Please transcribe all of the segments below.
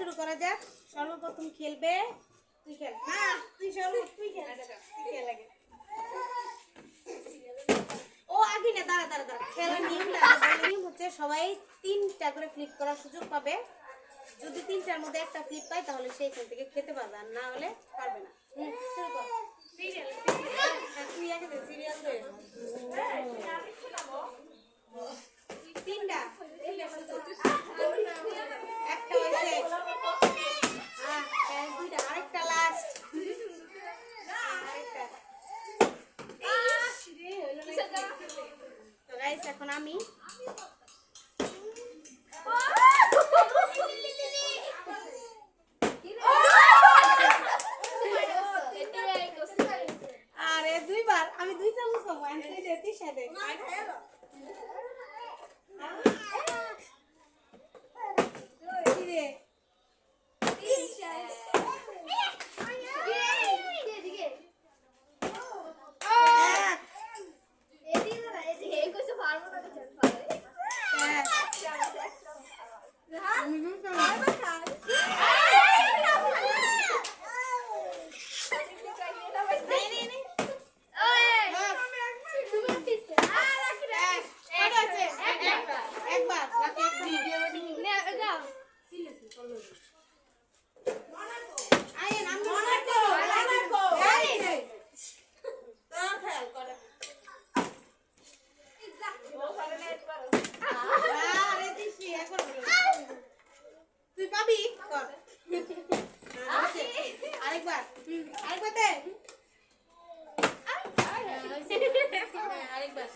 শুরু করা যাক। সর্বপ্রথম খেলবে তুই খেল। না তুই তুই খেল। তুই খেল আগে। ও আগে না, দাঁড়া দাঁড়া দাঁড়া। খেলার নিয়ম হচ্ছে সবাই 3টা করে ফ্লিপ করার সুযোগ পাবে। যদি 3টার মধ্যে একটা ফ্লিপ পায় তাহলে সে এখান থেকে খেতে পারবে, আর না হলে পারবে না। শুরু কর। সিরিয়াল তুই আগে দে, সিরিয়াল দে। 3টা একটা হয়েছে। দুইটা, আরেকটা লাস্ট। তো গাইস এখন আমি আরে দুইবার আমি 2 চামচ খাবো। তুই দে, তুই সাথে তুই পাবি। আরেকবার আরেকবার দে। আরেকবার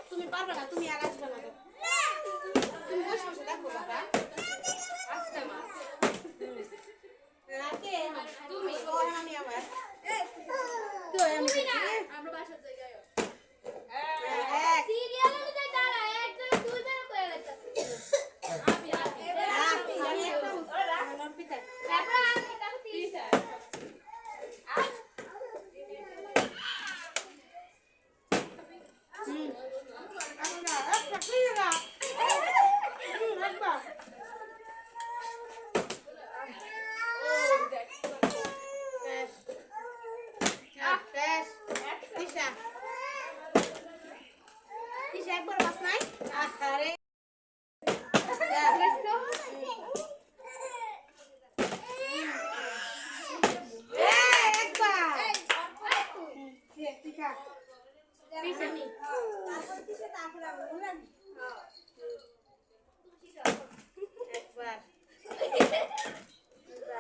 তুমি পারবে না, তুমি আর আসবে না। তুমি বসে বসে দেখো বাবা। তুমি আমি আবার আমরা বাসার জায়গায় একবার বাস নাই। আরে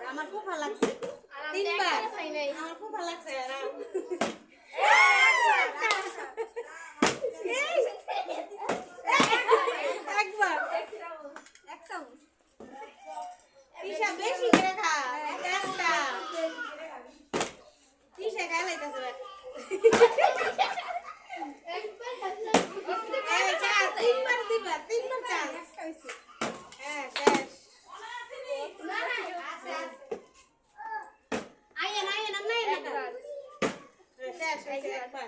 আমার খুব ভালো লাগছে। 3বার আমার খুব ভালো লাগছে। একবার এক চামচ তিশা বেশি করে খা। একটা তিশা খাই লাইতেছে। তিনবার চান্স। হ্যাঁ শেষ। আইয়েন আইয়েন আমি নাই না শেষ হয়েছে একবার।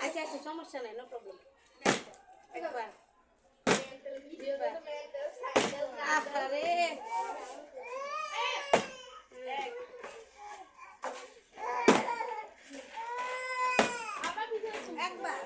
আচ্ছা আচ্ছা সমস্যা নাই, নো প্রবলেম। একবার আরে একবার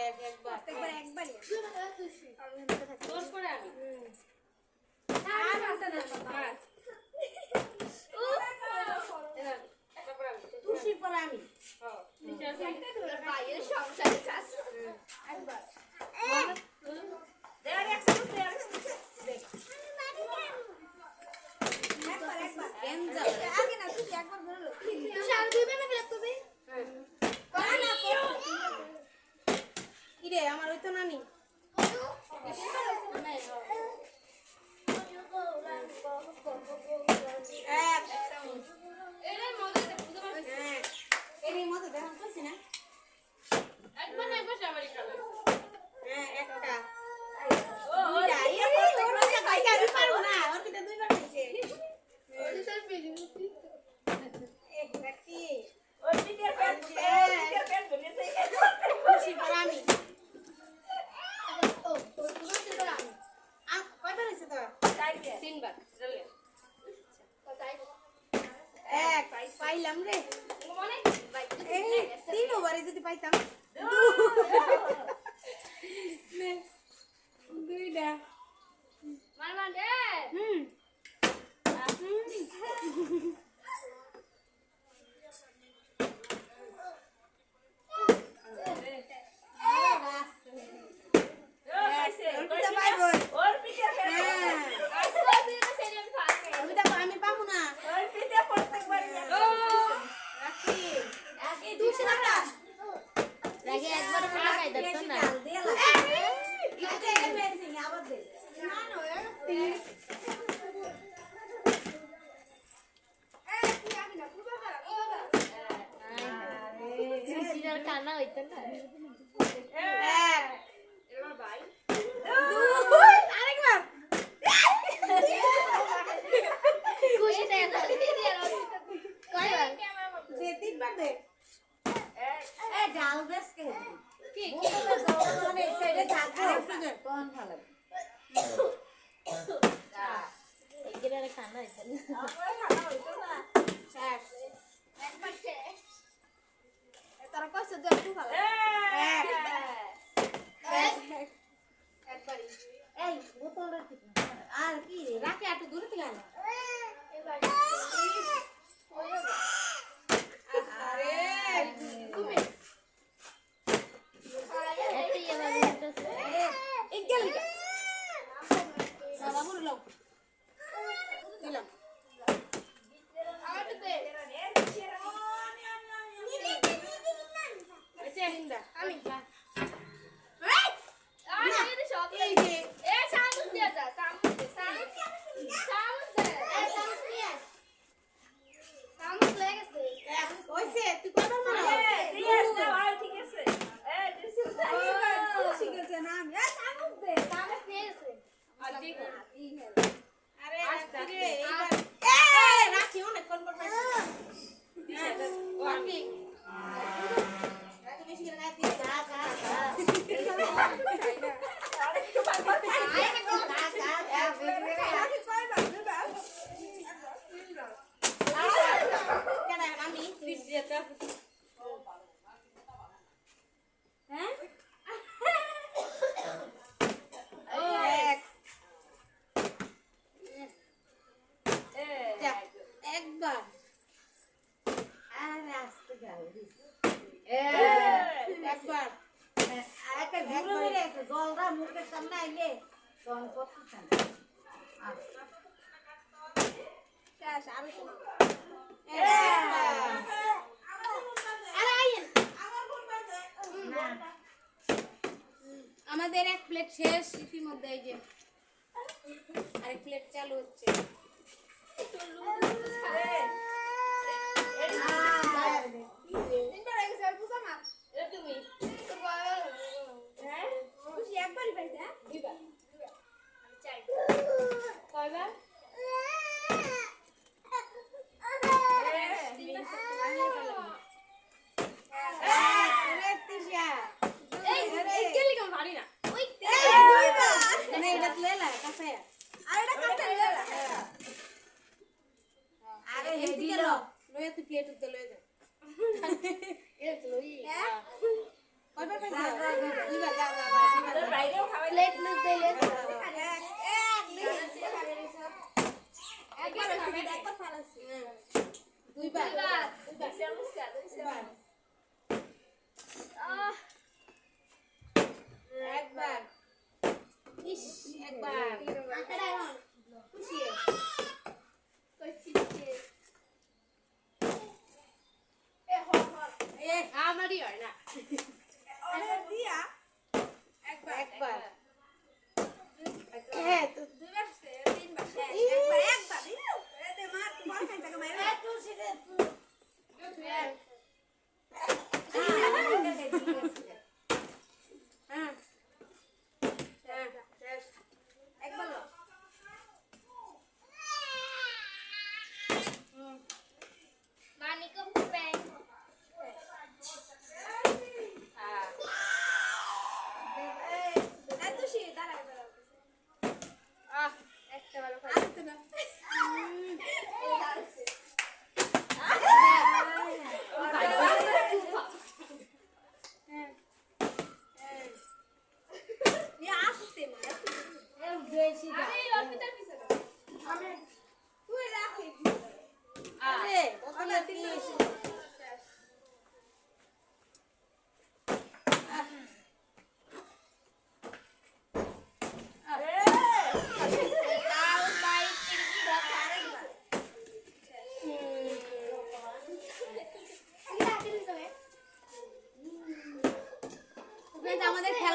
একবার একবারই তোর পরে আমি তুষির পরে আমি ভাইয়ের সংসারে কাজ একবার আগে না তুই একবার বললো তুই আর দিবে না বিরক্ত হবে কিরে আমার ওই তো নানি এর মতো দেখা করছি না একবার না একবার সবারই খাবে হ্যাঁ একটা দুইটা ওর মধ্যে কয়টা আমি পারবো না ওর কিটা দুইবার খাইছে একটা কি ওই পিটার প্যান বলেছে খুশি পর আমি কয়বার হয়েছে তোর তিনবার এক পাইলাম রে তিন ওভারে যদি পাইতাম দুইটা হুম আমি পাবো না লাগে একবার মনে হয় দেখতো না সিরিয়াল কানা হইতো না আরেকবার খুশি দেয় না সিরিয়াল কয়বার দে তিনবার দে ডাল বেশ কে কি মানে সেটা থাকবে কোন ভালো এগিরে কানা হইতো না একবার শেষ তারা কষ্ট দে একটু ভালো একবারই এই বোতলটা ঠিক না আর কি রে রাখে একটু দূরে থেকে আনো আরে তুমি এত এবার হইতাছে এই গেলি বাবা মুড় লও দিলাম আচ্ছা হিন্দা আমি এই যে ওইছে তুই কয়বার মারো আরে আস্তে এইবার রাখি অনেকক্ষণ পর পাইছি রাখি রাখি বেশি করে গায়ে দিয়ে আমি হ্যাঁ একবার আর আসতে গেল একবার একটা ঘুরে বেড়ে আছে জলটা মুখের সামনে আইলে তখন করতেছেন আমাদের এক প্লেট শেষ ইতিমধ্যে এই যে আরেক প্লেট চালু হচ্ছে কয়বার প্লেট উঠতে লয়ে যা কয়বার পাইছিস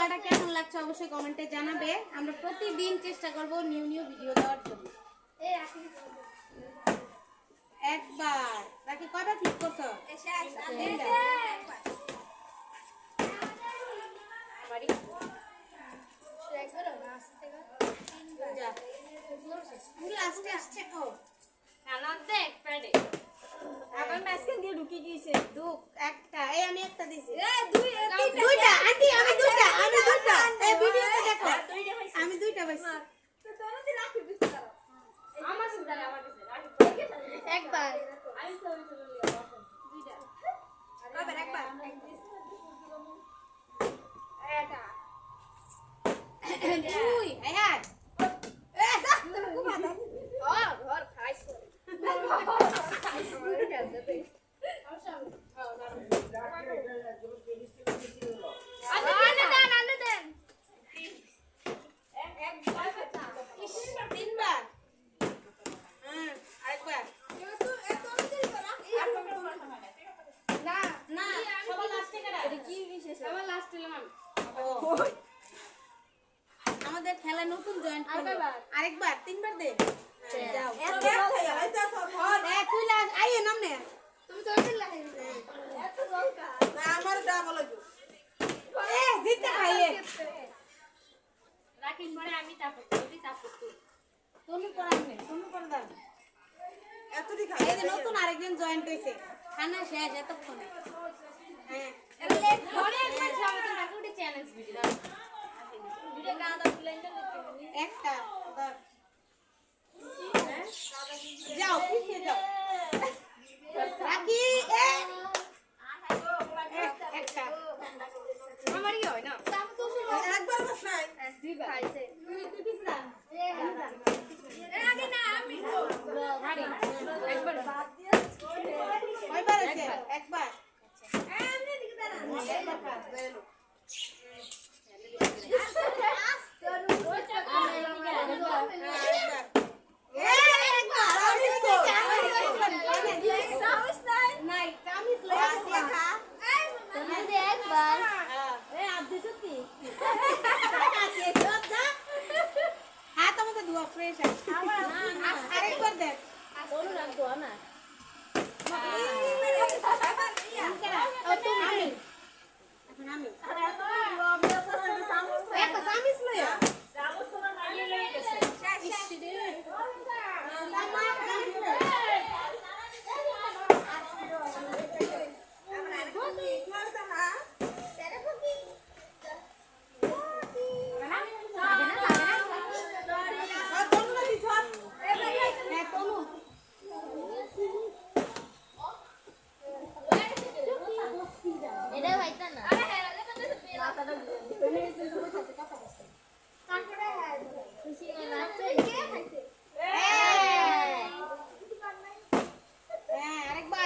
খেলাটা কেমন লাগছে অবশ্যই কমেন্টে জানাবে। আমরা প্রতিদিন চেষ্টা করব নিউ নিউ ভিডিও দেওয়ার জন্য। একবার রাখি কয়বার ক্লিক করছো? লাস্টে আসছে ও আবার ম্যাচকে দিয়ে ঢুকে গিয়েছে একটা এই আমি একটা দিছি দুইটা দুইটা আন্টি আমি দুইটা এই ভিডিওতে দেখো আমি দুইটা পাইছি একবার দুই এই হ্যাঁ তিনবার আরেকবার না সবার লাস্টে কারা সবার লাস্টে এলাম আমাদের খেলা নতুন জয়েন করবে আরেকবার তিনবার দে যাও তুই লাস্ট আইয়ে নামনে তুমি তো জিততে খাইয়ে রাখিন পরে আমি তারপর তুমি পড়াবে তুমি পড়া দাও এই যে নতুন আরেকজন জয়েন হইছে খানা শেষ এতক্ষণে হ্যাঁ পরে একবার আমাদের নাকুটি চ্যালেঞ্জ ভিডিও গাঁদা ফুলেন্টা একটা ধর যাও পিছিয়ে যাও রাখি একটা আমার কি হয় না একবার বস নাই খাইছে তুই পিছিয়ে যা আগে না আমি হারি একবার কয়বার আছে একবার এমনি দিকে দাঁড়ান একবার খা বেরো নাই চামিচ লয়ে আসিয়া খা একবার হাত আমাকে ধোয়া ফ্রেশ আরেকবার দেখ এখন আমি একটা চামিচ লইয়া হ্যাঁ তনু এটা হইতা না খুশি লাগছে হ্যাঁ আরেকবার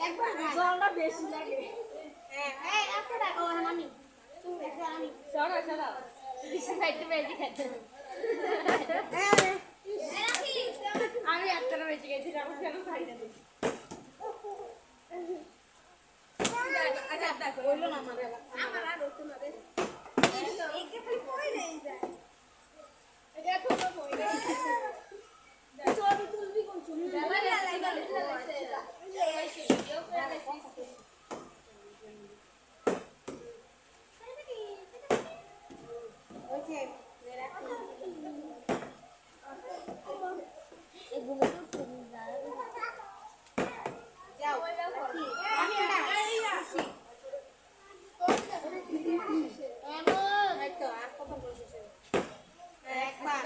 একবার জলটা বেশি লাগে হ্যাঁ এই আপনারা ও আমি তুমি একবার আমি সরা বেশি খাইতে বেশি খাইতে হ্যাঁ আমি একটা বেশি খাইছি আমার কেন খাই না আচ্ছা বললো না আমার আমার আর তোমাদের এইটা খালি কই নেই যায় এটা তো কই নেই ছবি তুলবি কোন ছবি ওকে এগুলো তো তুমি যাও আমি না খুশি এমন এই তো আর কত বলছিস একবার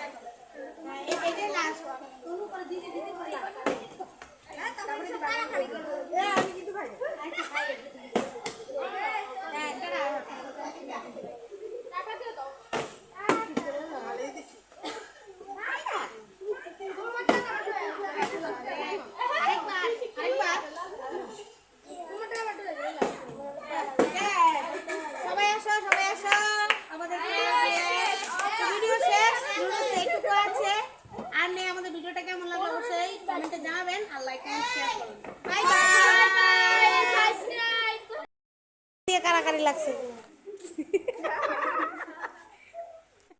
এইটা লাস্ট তুমি করে দিতে করে আমি কিন্তু ভাই রাখছে